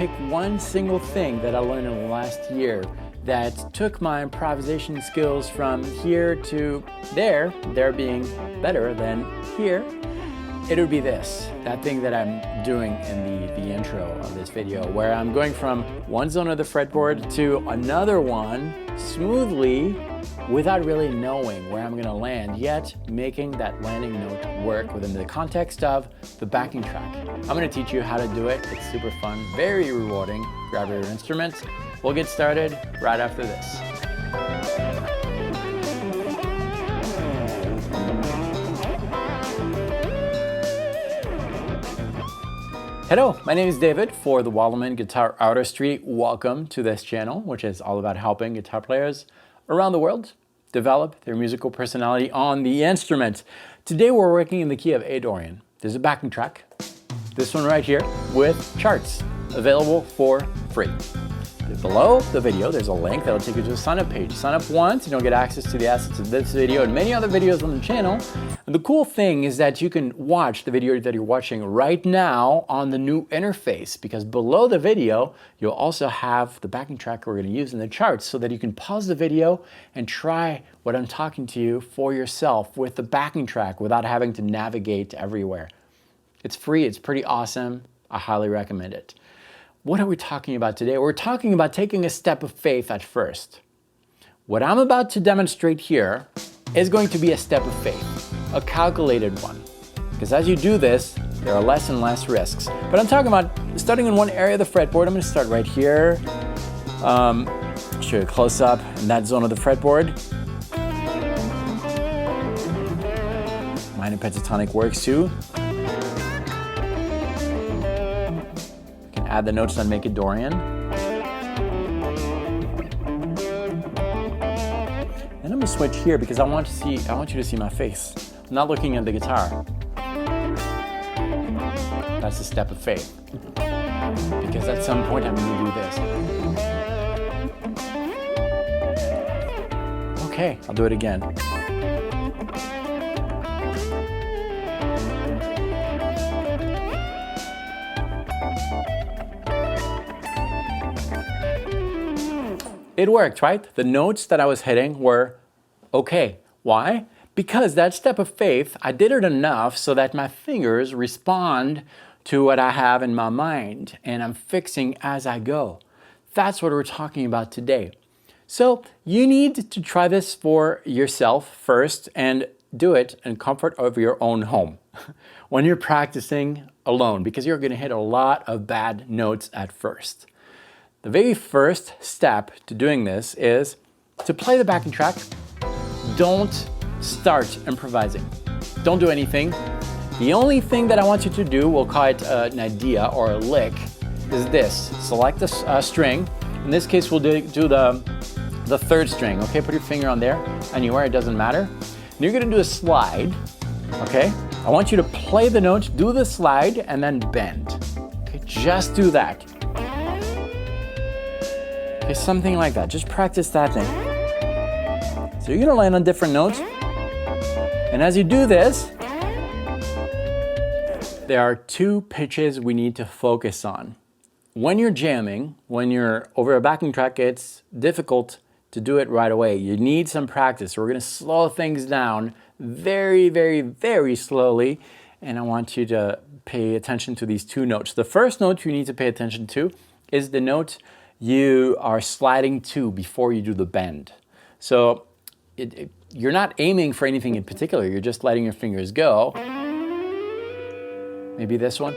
pick one single thing that I learned in the last year that took my improvisation skills from here to there being better than here, it would be that thing that I'm doing in the intro of this video, where I'm going from one zone of the fretboard to another one smoothly without really knowing where I'm gonna land, yet making that landing note work within the context of the backing track. I'm gonna teach you how to do it. It's super fun, very rewarding. Grab your instruments. We'll get started right after this. Hello, my name is David for the Wallerman Guitar Artistry. Welcome to this channel, which is all about helping guitar players around the world develop their musical personality on the instrument. Today we're working in the key of E Dorian. There's a backing track, this one right here, with charts available for free. Below the video, there's a link that'll take you to the sign up page. Sign up once and you'll get access to the assets of this video and many other videos on the channel. And the cool thing is that you can watch the video that you're watching right now on the new interface, because below the video, you'll also have the backing track we're going to use in the charts so that you can pause the video and try what I'm talking to you for yourself with the backing track without having to navigate everywhere. It's free, it's pretty awesome. I highly recommend it. What are we talking about today? We're talking about taking a step of faith at first. What I'm about to demonstrate here is going to be a step of faith, a calculated one. Because as you do this, there are less and less risks. But I'm talking about starting in one area of the fretboard. I'm going to start right here. Show you a close up in that zone of the fretboard. Minor pentatonic works too. Add the notes on Make It Dorian. And I'm gonna switch here because I want you to see my face. I'm not looking at the guitar. That's a step of faith. Because at some point I'm gonna do this. Okay, I'll do it again. It worked, right? The notes that I was hitting were okay. Why? Because that step of faith, I did it enough so that my fingers respond to what I have in my mind, and I'm fixing as I go. That's what we're talking about today. So you need to try this for yourself first and do it in comfort of your own home when you're practicing alone, because you're going to hit a lot of bad notes at first. The very first step to doing this is to play the backing track. Don't start improvising. Don't do anything. The only thing that I want you to do, we'll call it an idea or a lick, is this. Select a string. In this case, we'll do the third string. Okay, put your finger on there, anywhere, it doesn't matter. And you're gonna do a slide, okay? I want you to play the note, do the slide, and then bend. Okay, just do that. Okay, something like that. Just practice that thing. So you're gonna land on different notes. And as you do this, there are two pitches we need to focus on. When you're jamming, when you're over a backing track, it's difficult to do it right away. You need some practice. We're gonna slow things down very, very, very slowly. And I want you to pay attention to these two notes. The first note you need to pay attention to is the note you are sliding to before you do the bend. So you're not aiming for anything in particular, you're just letting your fingers go. Maybe this one.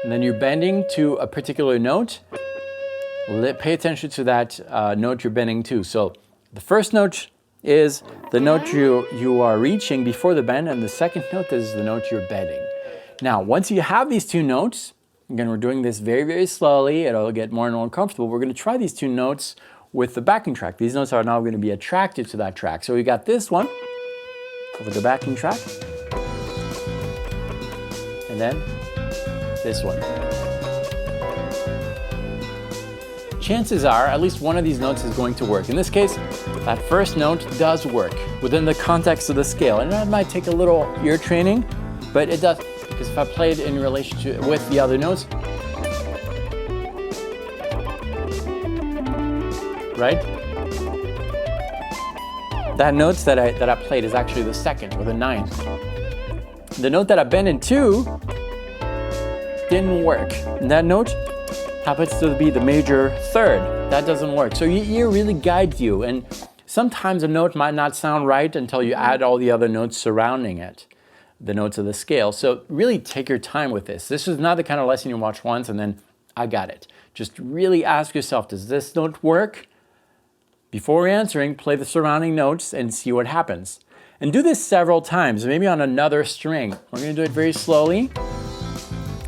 And then you're bending to a particular note. Pay attention to that note you're bending to. So the first note is the note you are reaching before the bend, and the second note is the note you're bending. Now, once you have these two notes, again, we're doing this very, very slowly. It'll get more and more comfortable. We're going to try these two notes with the backing track. These notes are now going to be attracted to that track. So we got this one over the backing track. And then this one. Chances are at least one of these notes is going to work. In this case, that first note does work within the context of the scale. And that might take a little ear training, but it does. Because if I play it in relationship with the other notes, right? That note that I played is actually the second or the ninth. The note that I bent in two didn't work. And that note happens to be the major third. That doesn't work. So your ear really guides you. And sometimes a note might not sound right until you add all the other notes surrounding it, the notes of the scale. So really take your time with this. This is not the kind of lesson you watch once and then I got it. Just really ask yourself, does this note work? Before answering, play the surrounding notes and see what happens. And do this several times, maybe on another string. We're going to do it very slowly.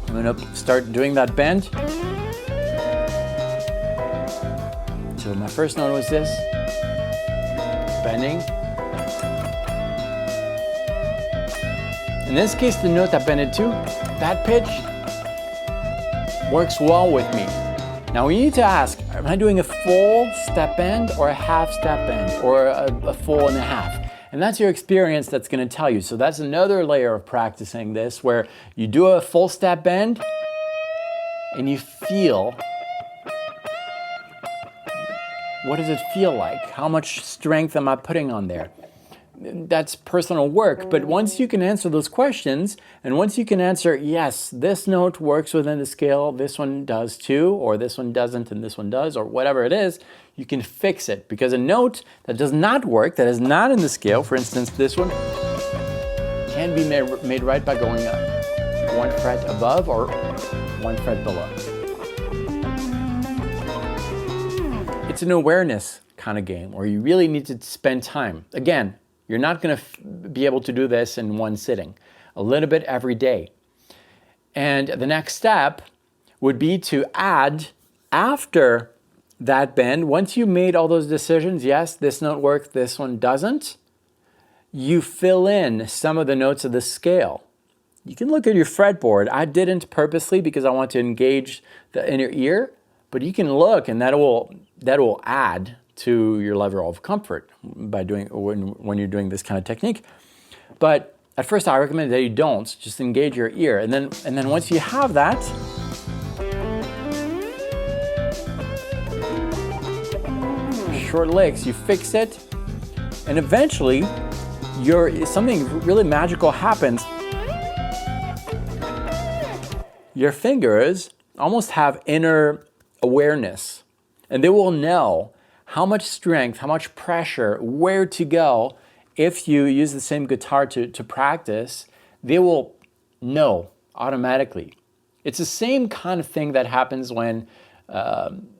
I'm going to start doing that bend. So my first note was this, bending. In this case, the note I bended to, that pitch, works well with me. Now we need to ask, am I doing a full step bend or a half step bend or a full and a half? And that's your experience that's going to tell you. So that's another layer of practicing this where you do a full step bend and you feel, what does it feel like? How much strength am I putting on there? That's personal work, but once you can answer those questions, and once you can answer, yes, this note works within the scale, this one does too, or this one doesn't and this one does, or whatever it is, you can fix it. Because a note that does not work, that is not in the scale, for instance, this one, can be made right by going up 1 fret above or 1 fret below. It's an awareness kind of game where you really need to spend time. Again, you're not going to be able to do this in one sitting. A little bit every day. And the next step would be to add after that bend, once you made all those decisions, yes, this note works, this one doesn't, you fill in some of the notes of the scale. You can look at your fretboard. I didn't purposely because I want to engage the inner ear, but you can look and that will add to your level of comfort by doing when you're doing this kind of technique. But at first I recommend that you don't, just engage your ear. And then once you have that, short licks, you fix it, and eventually something really magical happens. Your fingers almost have inner awareness, and they will know how much strength, how much pressure, where to go. If you use the same guitar to practice, they will know automatically. It's the same kind of thing that happens when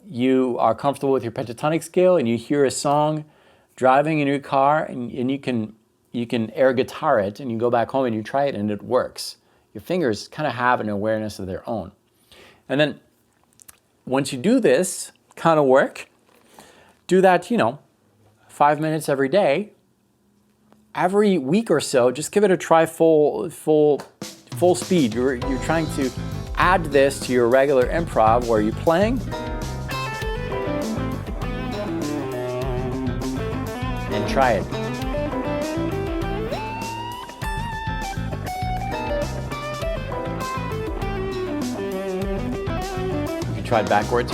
you are comfortable with your pentatonic scale and you hear a song driving in your car and you can air guitar it and you go back home and you try it and it works. Your fingers kind of have an awareness of their own. And then once you do this kind of work, do that, 5 minutes every day. Every week or so, just give it a try full speed. You're trying to add this to your regular improv where you're playing and try it. You can try it backwards.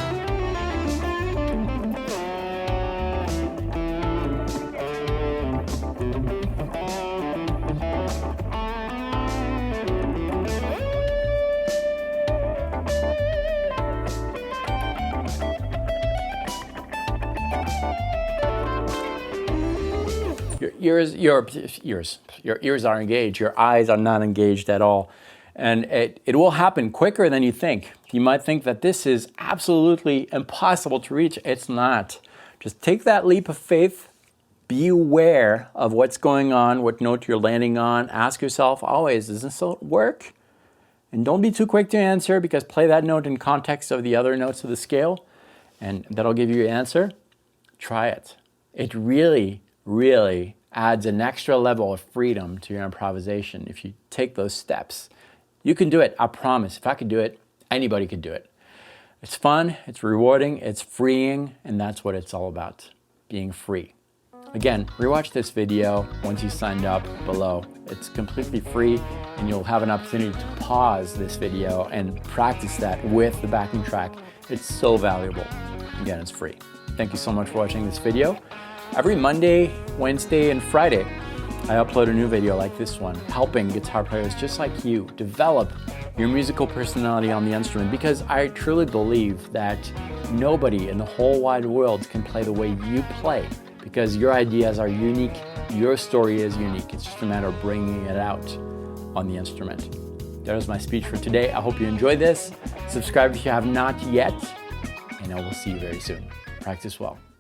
Your ears are engaged, your eyes are not engaged at all. And it will happen quicker than you think. You might think that this is absolutely impossible to reach. It's not. Just take that leap of faith. Be aware of what's going on, what note you're landing on. Ask yourself always, does this work? And don't be too quick to answer, because play that note in context of the other notes of the scale, and that'll give you your answer. Try it. It really, really adds an extra level of freedom to your improvisation if you take those steps. You can do it, I promise. If I could do it, anybody could do it. It's fun, it's rewarding, it's freeing, and that's what it's all about, being free. Again, rewatch this video once you signed up below. It's completely free, and you'll have an opportunity to pause this video and practice that with the backing track. It's so valuable. Again, it's free. Thank you so much for watching this video. Every Monday, Wednesday, and Friday, I upload a new video like this one, helping guitar players just like you develop your musical personality on the instrument, because I truly believe that nobody in the whole wide world can play the way you play, because your ideas are unique, your story is unique. It's just a matter of bringing it out on the instrument. That was my speech for today. I hope you enjoyed this. Subscribe if you have not yet, and I will see you very soon. Practice well.